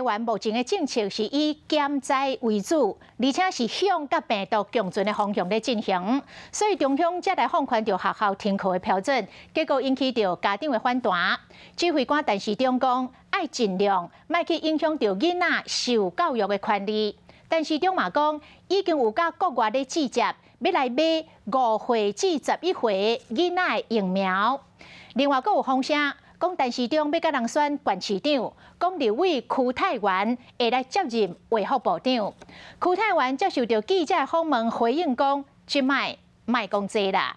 台湾目前的政策是以减灾为主，而且是向甲病毒共存的方向在进行，所以中央才来放宽着学校停课的标准，结果引起着家长的反弹。指挥官陈时中讲，要尽量莫去影响着囡仔受教育的权利。陈时中嘛讲，已经有甲国外的季节要来买5岁至11岁囡仔的疫苗。另外，阁有风声。讲陈时中要甲人选县市长，讲立委区泰元会来接任卫福部长。区泰元接受到记者访问，回应讲：即卖卖讲这啦。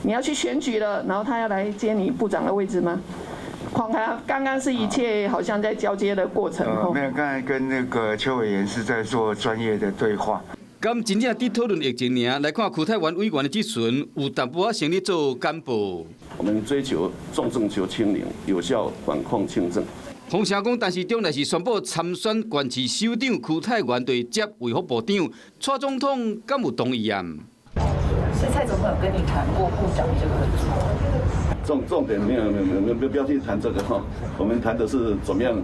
你要去选举了，然后他要来接你部长的位置吗？刚刚是一切好像在交接的过程。没有，刚才跟那个邱委员是在做专业的对话。敢真正伫讨论疫情尔，来看区泰元委员的质询，有淡薄仔成立做干部。我们追求重症求清零，有效管控轻症。洪城讲，陈时中若是宣布参选县市首长，区泰元对接卫福部长，蔡总统敢有同意啊？是蔡总统有跟你谈过部长这个合作？重点没有，不要去谈这个哈，我们谈的是怎么样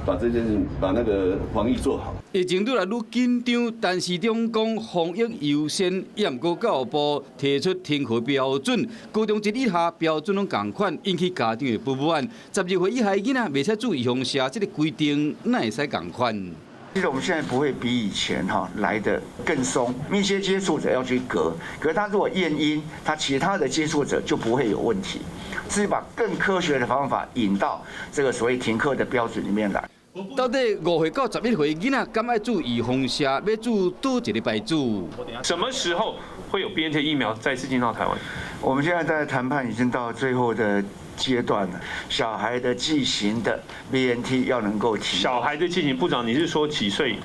把那个防疫做好。疫情愈来愈紧张，陈时中讲防疫优先，也毋过教育部提出停课标准，高中1以下标准拢同款，引起家长的不满。12岁以下囡仔袂使注意放射，这个规定哪会使同款？其实我们现在不会比以前来得更松，密切接触者要去隔，可是他如果验阴，他其他的接触者就不会有问题，是把更科学的方法引到这个所谓停课的标准里面来。到底5岁到11岁囡仔敢爱注意放射？要注多一个牌子？什么时候会有 BNT 疫苗再次进到台湾？我们现在在谈判已经到最后的阶段了。小孩的剂型的 BNT 要能够提。小孩的剂型，部长，你是说几岁？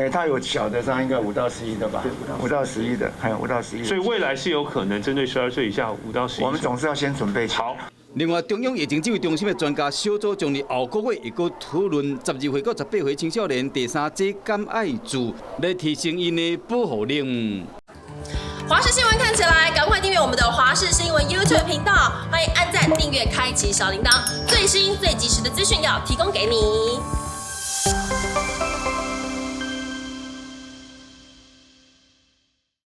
他有小的上应该5到11的吧？5到11的，还有5到11。所以未来是有可能针对12岁以下5到11岁。我们总是要先准备好。另外，中央疫情指挥中心的专家小组将于后个月会阁讨论12岁到18岁青少年第3剂敢爱注，来提升因的保护力。华视新闻看起来，赶快订阅我们的华视新闻 YouTube 频道，欢迎按赞、订阅、开启小铃铛，最新最及时的资讯要提供给你。